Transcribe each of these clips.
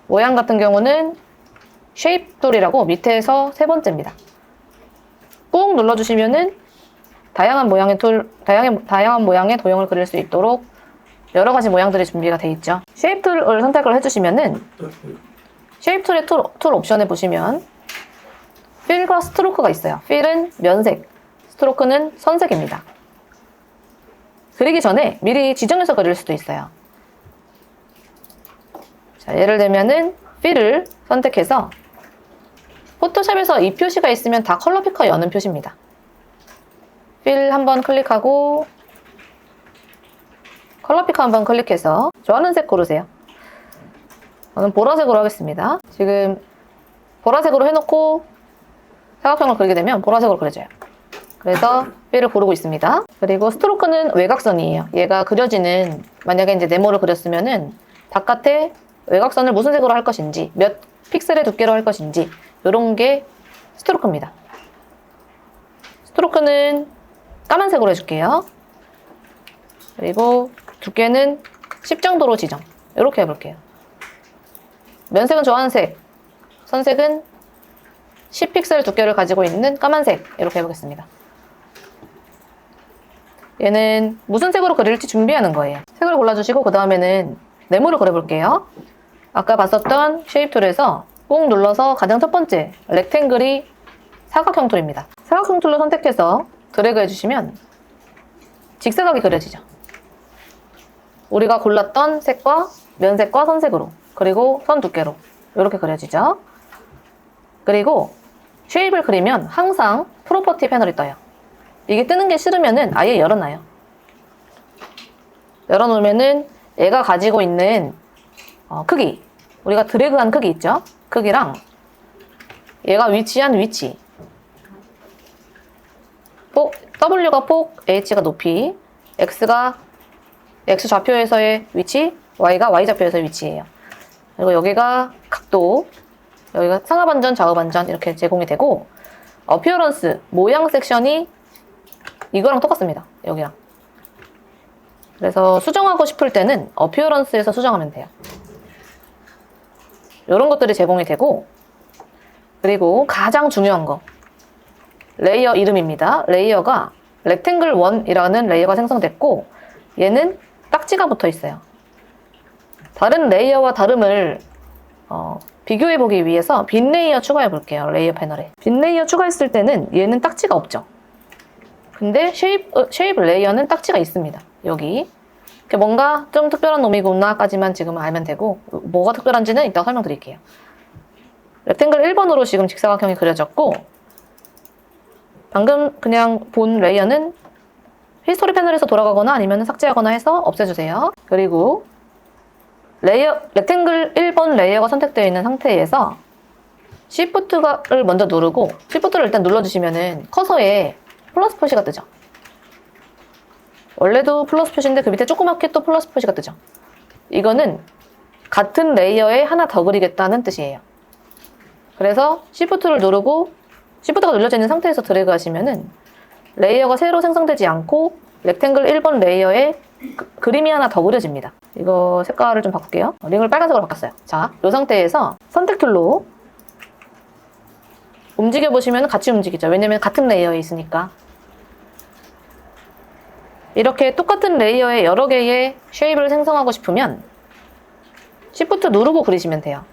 모양 같은 경우는 쉐입 툴이라고 밑에서 세 번째입니다. 꾹 눌러주시면은 다양한 모양의 도형을 그릴 수 있도록 여러 가지 모양들이 준비가 되어 있죠. 쉐입 툴을 선택을 해주시면은 쉐입 툴의 툴 옵션에 보시면 필과 스트로크가 있어요. 필은 면색, 스트로크는 선색입니다. 그리기 전에 미리 지정해서 그릴 수도 있어요. 자, 예를 들면은 필을 선택해서 포토샵에서 이 표시가 있으면 다 컬러 피커 여는 표시입니다. 필 한번 클릭하고 컬러 피커 한번 클릭해서 좋아하는 색 고르세요. 저는 보라색으로 하겠습니다. 지금 보라색으로 해놓고 사각형을 그리게 되면 보라색으로 그려져요. 그래서 필을 고르고 있습니다. 그리고 스트로크는 외곽선이에요. 얘가 그려지는, 만약에 이제 네모를 그렸으면은 바깥에 외곽선을 무슨 색으로 할 것인지, 몇 픽셀의 두께로 할 것인지, 이런 게 스트로크입니다. 스트로크는 까만색으로 해줄게요. 그리고 두께는 10 정도로 지정. 이렇게 해볼게요. 면색은 좋아하는 색, 선색은 10픽셀 두께를 가지고 있는 까만색, 이렇게 해보겠습니다. 얘는 무슨 색으로 그릴지 준비하는 거예요. 색을 골라주시고 그 다음에는 네모를 그려볼게요. 아까 봤었던 쉐입 툴에서 꾹 눌러서 가장 첫 번째 렉탱글이 사각형 툴입니다. 사각형 툴로 선택해서 드래그 해주시면 직사각이 그려지죠. 우리가 골랐던 색과 면색과 선색으로, 그리고 선 두께로 이렇게 그려지죠. 그리고 쉐입을 그리면 항상 프로퍼티 패널이 떠요. 이게 뜨는 게 싫으면은 아예 열어놔요. 열어놓으면은 얘가 가지고 있는 크기, 우리가 드래그한 크기 있죠? 크기랑 얘가 위치한 위치, W가 폭, H가 높이, X가 X 좌표에서의 위치, Y가 Y 좌표에서의 위치예요. 그리고 여기가 각도, 여기가 상하 반전, 좌우 반전 이렇게 제공이 되고, 어피어런스, 모양 섹션이 이거랑 똑같습니다. 여기랑. 그래서 수정하고 싶을 때는 어피어런스에서 수정하면 돼요. 이런 것들이 제공이 되고, 그리고 가장 중요한 거, 레이어 이름입니다. 레이어가 렉탱글 1이라는 레이어가 생성됐고, 얘는 딱지가 붙어 있어요. 다른 레이어와 다름을 비교해보기 위해서 빈 레이어 추가해 볼게요. 레이어 패널에. 빈 레이어 추가했을 때는 얘는 딱지가 없죠. 근데 쉐입 레이어는 딱지가 있습니다. 여기. 뭔가 좀 특별한 놈이구나까지만 지금 알면 되고, 뭐가 특별한지는 이따가 설명드릴게요. 렉탱글 1번으로 지금 직사각형이 그려졌고, 방금 그냥 본 레이어는 히스토리 패널에서 돌아가거나 아니면 삭제하거나 해서 없애주세요. 그리고 렉탱글 1번 레이어가 선택되어 있는 상태에서 Shift를 먼저 누르고, Shift를 일단 눌러주시면은 커서에 플러스 표시가 뜨죠. 원래도 플러스 표시인데 그 밑에 조그맣게 또 플러스 표시가 뜨죠. 이거는 같은 레이어에 하나 더 그리겠다는 뜻이에요. 그래서 Shift를 누르고 Shift가 눌려져 있는 상태에서 드래그 하시면은 레이어가 새로 생성되지 않고 렉탱글 1번 레이어에 그림이 하나 더 그려집니다. 이거 색깔을 좀 바꿀게요. 링을 빨간색으로 바꿨어요. 자, 이 상태에서 선택 툴로 움직여보시면 같이 움직이죠. 왜냐면 같은 레이어에 있으니까. 이렇게 똑같은 레이어에 여러 개의 쉐입을 생성하고 싶으면 Shift 누르고 그리시면 돼요.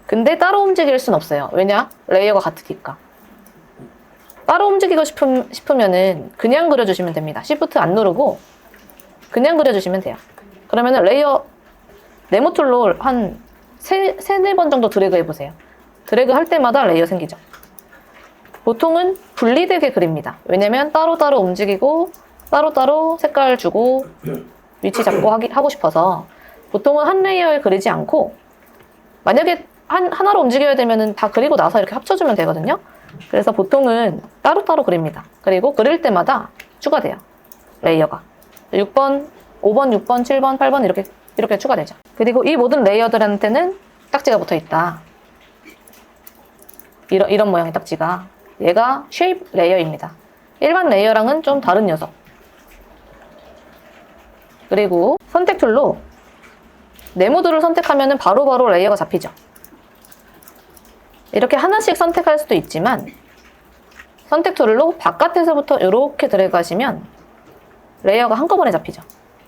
근데 따로 움직일 순 없어요. 왜냐? 레이어가 같으니까. 따로 움직이고 싶으면은 그냥 그려주시면 됩니다. Shift 안 누르고 그냥 그려주시면 돼요. 그러면은 레이어 네모 툴로 한 3-4번 정도 드래그 해보세요. 드래그 할 때마다 레이어 생기죠. 보통은 분리되게 그립니다. 왜냐면 따로따로 움직이고 따로따로 색깔 주고 위치 잡고 하고 싶어서 보통은 한 레이어에 그리지 않고, 만약에 하나로 움직여야 되면은 다 그리고 나서 이렇게 합쳐주면 되거든요. 그래서 보통은 따로따로 그립니다. 그리고 그릴 때마다 추가돼요. 레이어가 6번, 5번, 6번, 7번, 8번 이렇게 추가되죠. 그리고 이 모든 레이어들한테는 딱지가 붙어있다. 이런 모양의 딱지가. 얘가 쉐입 레이어입니다. 일반 레이어랑은 좀 다른 녀석. 그리고 선택 툴로 네모드를 선택하면 바로바로 레이어가 잡히죠. 이렇게 하나씩 선택할 수도 있지만 선택 툴로 바깥에서부터 이렇게 드래그 하시면 레이어가 한꺼번에 잡히죠.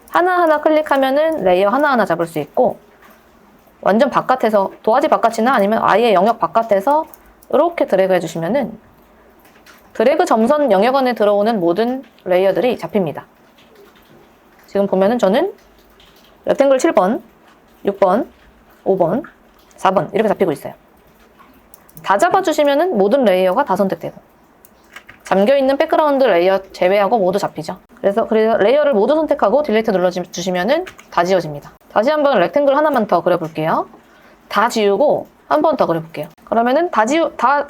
하나하나 클릭하면은 레이어 하나하나 잡을 수 있고, 완전 바깥에서, 도화지 바깥이나 아니면 아예 영역 바깥에서 이렇게 드래그 해주시면은 드래그 점선 영역 안에 들어오는 모든 레이어들이 잡힙니다. 지금 보면은 저는 렉탱글 7번, 6번, 5번, 4번 이렇게 잡히고 있어요. 다 잡아주시면은 모든 레이어가 다 선택되고, 잠겨있는 백그라운드 레이어 제외하고 모두 잡히죠. 그래서 레이어를 모두 선택하고 딜리트 눌러주시면은 다 지워집니다. 다시 한번 렉탱글 하나만 더 그려볼게요. 다 지우고 한 번 더 그려볼게요. 그러면은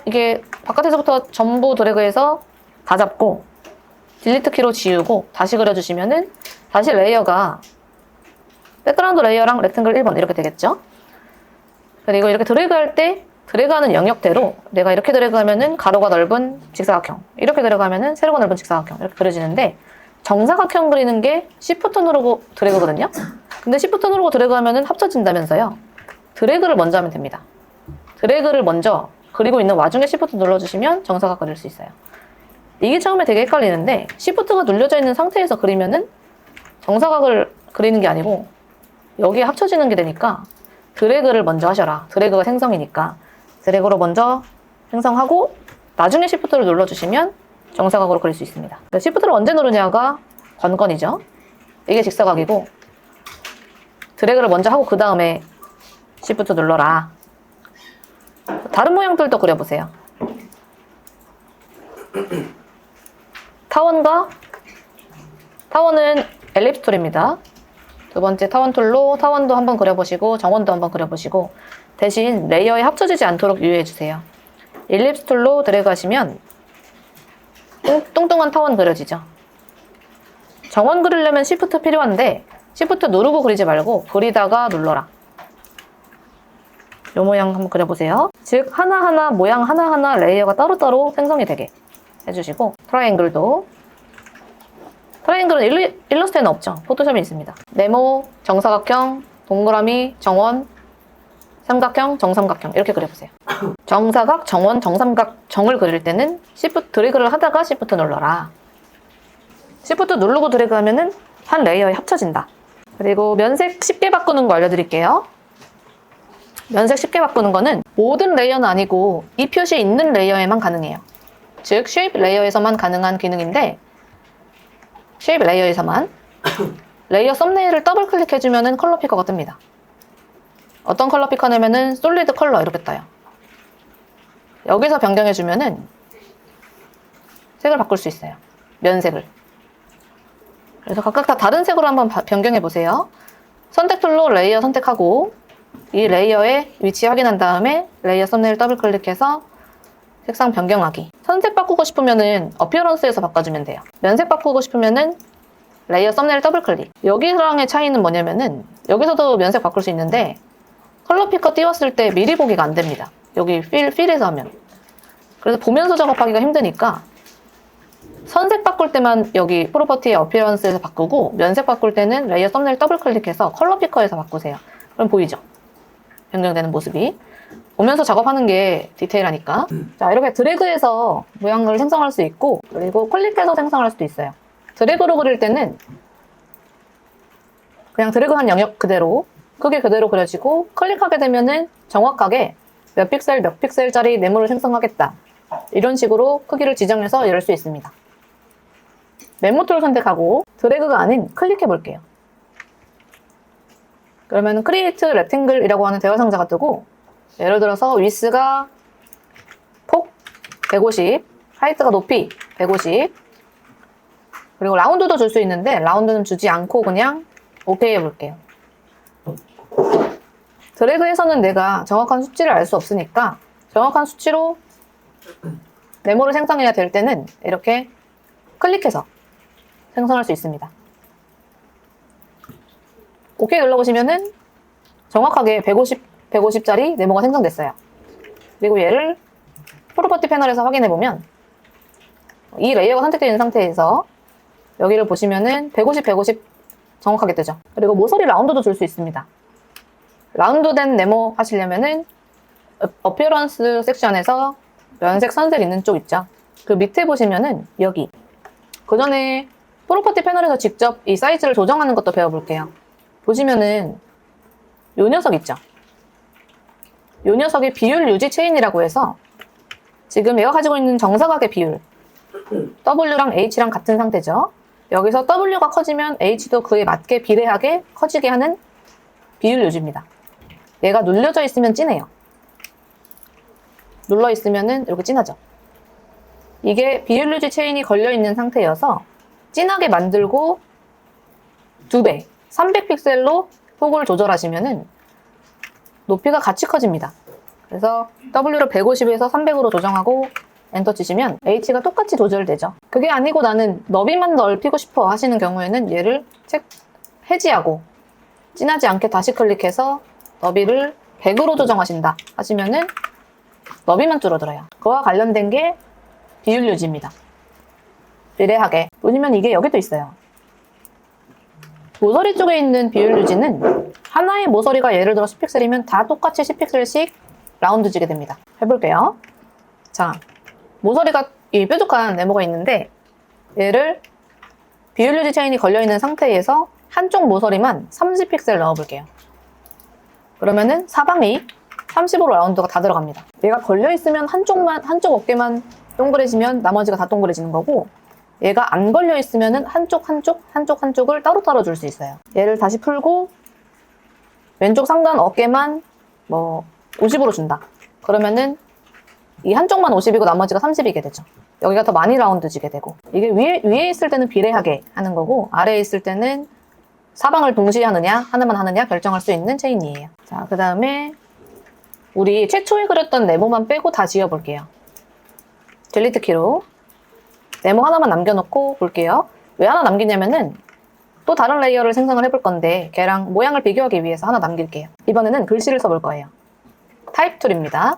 이게 바깥에서부터 전부 드래그해서 다 잡고 딜리트 키로 지우고 다시 그려주시면은 다시 레이어가 백그라운드 레이어랑 렉탱글 1번 이렇게 되겠죠. 그리고 이렇게 드래그할 때 드래그하는 영역대로 내가 이렇게 드래그하면은 가로가 넓은 직사각형, 이렇게 드래그하면은 세로가 넓은 직사각형 이렇게 그려지는데, 정사각형 그리는 게 Shift 누르고 드래그거든요. 근데 Shift 누르고 드래그하면은 합쳐진다면서요. 드래그를 먼저 하면 됩니다. 드래그를 먼저 그리고 있는 와중에 Shift 눌러주시면 정사각 그릴 수 있어요. 이게 처음에 되게 헷갈리는데, Shift가 눌려져 있는 상태에서 그리면은 정사각을 그리는 게 아니고 여기에 합쳐지는 게 되니까 드래그를 먼저 하셔라. 드래그가 생성이니까 드래그로 먼저 생성하고 나중에 Shift를 눌러주시면 정사각으로 그릴 수 있습니다. Shift를 언제 누르냐가 관건이죠. 이게 직사각이고, 드래그를 먼저 하고 그 다음에 Shift 눌러라. 다른 모양들도 그려보세요. 타원은 엘립스 툴입니다. 두 번째 타원 툴로 타원도 한번 그려보시고 정원도 한번 그려보시고, 대신 레이어에 합쳐지지 않도록 유의해주세요. 엘립스 툴로 드래그 하시면 뚱뚱한 타원 그려지죠. 정원 그리려면 Shift 필요한데 Shift 누르고 그리지 말고 그리다가 눌러라. 이 모양 한번 그려보세요. 즉 하나하나 모양 하나하나 레이어가 따로따로 생성이 되게 해주시고, 트라이앵글은 일러스트에는 없죠. 포토샵에 있습니다. 네모, 정사각형, 동그라미, 정원, 삼각형, 정삼각형 이렇게 그려보세요. 정사각, 정원, 정삼각, 정을 그릴 때는 Shift 드래그를 하다가 Shift 눌러라. Shift 누르고 드래그 하면은 한 레이어에 합쳐진다. 그리고 면색 쉽게 바꾸는 거 알려드릴게요. 면색 쉽게 바꾸는 거는 모든 레이어는 아니고 이 표시에 있는 레이어에만 가능해요. 즉 쉐입 레이어에서만 가능한 기능인데, 쉐입 레이어에서만 레이어 썸네일을 더블 클릭해주면은 컬러 피커가 뜹니다. 어떤 컬러 피커냐면은 솔리드 컬러 이렇게 떠요. 여기서 변경해주면은 색을 바꿀 수 있어요. 면색을. 그래서 각각 다 다른 색으로 한번 변경해보세요. 선택 툴로 레이어 선택하고 이 레이어의 위치 확인한 다음에 레이어 썸네일 더블 클릭해서 색상 변경하기. 선색 바꾸고 싶으면은 어피어런스에서 바꿔주면 돼요. 면색 바꾸고 싶으면은 레이어 썸네일 더블 클릭. 여기랑의 차이는 뭐냐면은 여기서도 면색 바꿀 수 있는데 컬러 피커 띄웠을 때 미리 보기가 안 됩니다. 여기 필에서 하면. 그래서 보면서 작업하기가 힘드니까 선색 바꿀 때만 여기 프로퍼티의 어피어런스에서 바꾸고, 면색 바꿀 때는 레이어 썸네일 더블 클릭해서 컬러 피커에서 바꾸세요. 그럼 보이죠? 변경되는 모습이. 보면서 작업하는 게 디테일하니까. 자, 이렇게 드래그해서 모양을 생성할 수 있고, 그리고 클릭해서 생성할 수도 있어요. 드래그로 그릴 때는 그냥 드래그한 영역 그대로, 크기 그대로 그려지고, 클릭하게 되면은 정확하게 몇 픽셀짜리 네모를 생성하겠다. 이런 식으로 크기를 지정해서 열을 수 있습니다. 메모 툴 선택하고 드래그가 아닌 클릭해 볼게요. 그러면 크리에이트 렉탱글이라고 하는 대화 상자가 뜨고, 예를 들어서 위스가 폭 150, 하이트가 높이 150, 그리고 라운드도 줄 수 있는데 라운드는 주지 않고 그냥 오케이 해볼게요. 드래그해서는 내가 정확한 수치를 알 수 없으니까 정확한 수치로 네모를 생성해야 될 때는 이렇게 클릭해서 생성할 수 있습니다. 오케이 눌러보시면은 정확하게 150짜리 네모가 생성됐어요. 그리고 얘를 프로퍼티 패널에서 확인해보면 이 레이어가 선택되어 있는 상태에서 여기를 보시면은 150 정확하게 뜨죠. 그리고 모서리 라운드도 줄 수 있습니다. 라운드된 네모 하시려면은 어피어런스 섹션에서 연색 선색 있는 쪽 있죠. 그 밑에 보시면은 여기 그 전에 프로퍼티 패널에서 직접 이 사이즈를 조정하는 것도 배워볼게요. 보시면은 요 녀석 있죠. 요 녀석이 비율 유지 체인이라고 해서 지금 얘가 가지고 있는 정사각의 비율 W랑 H랑 같은 상태죠. 여기서 W가 커지면 H도 그에 맞게 비례하게 커지게 하는 비율 유지입니다. 얘가 눌려져 있으면 진해요. 눌러 있으면은 이렇게 진하죠. 이게 비율 유지 체인이 걸려 있는 상태여서 진하게 만들고 2배, 300픽셀로 폭을 조절하시면은 높이가 같이 커집니다. 그래서 W를 150에서 300으로 조정하고 엔터 치시면 H가 똑같이 조절되죠. 그게 아니고 나는 너비만 넓히고 싶어 하시는 경우에는 얘를 해지하고 진하지 않게 다시 클릭해서 너비를 100으로 조정하신다 하시면은 너비만 줄어들어요. 그와 관련된 게 비율 유지입니다. 비례하게 보시면 이게 여기도 있어요. 모서리 쪽에 있는 비율 유지는 하나의 모서리가 예를 들어 10픽셀이면 다 똑같이 10픽셀씩 라운드지게 됩니다. 해볼게요. 자, 모서리가 이 뾰족한 네모가 있는데 얘를 비율 유지 체인이 걸려있는 상태에서 한쪽 모서리만 30픽셀 넣어볼게요. 그러면은 사방이 35로 라운드가 다 들어갑니다. 얘가 걸려있으면 한쪽 어깨만 동그래지면 나머지가 다 동그래지는 거고, 얘가 안 걸려있으면은 한쪽을 따로 줄 수 있어요. 얘를 다시 풀고 왼쪽 상단 어깨만 50으로 준다. 그러면은 이 한쪽만 50이고 나머지가 30이게 되죠. 여기가 더 많이 라운드지게 되고, 이게 위에 있을 때는 비례하게 하는 거고 아래에 있을 때는 사방을 동시에 하나만 하느냐 결정할 수 있는 체인이에요. 자, 그 다음에 우리 최초에 그렸던 네모만 빼고 다 지워볼게요. 딜리트 키로 네모 하나만 남겨놓고 볼게요. 왜 하나 남기냐면은 또 다른 레이어를 생성을 해볼 건데 걔랑 모양을 비교하기 위해서 하나 남길게요. 이번에는 글씨를 써볼 거예요. 타입 툴입니다.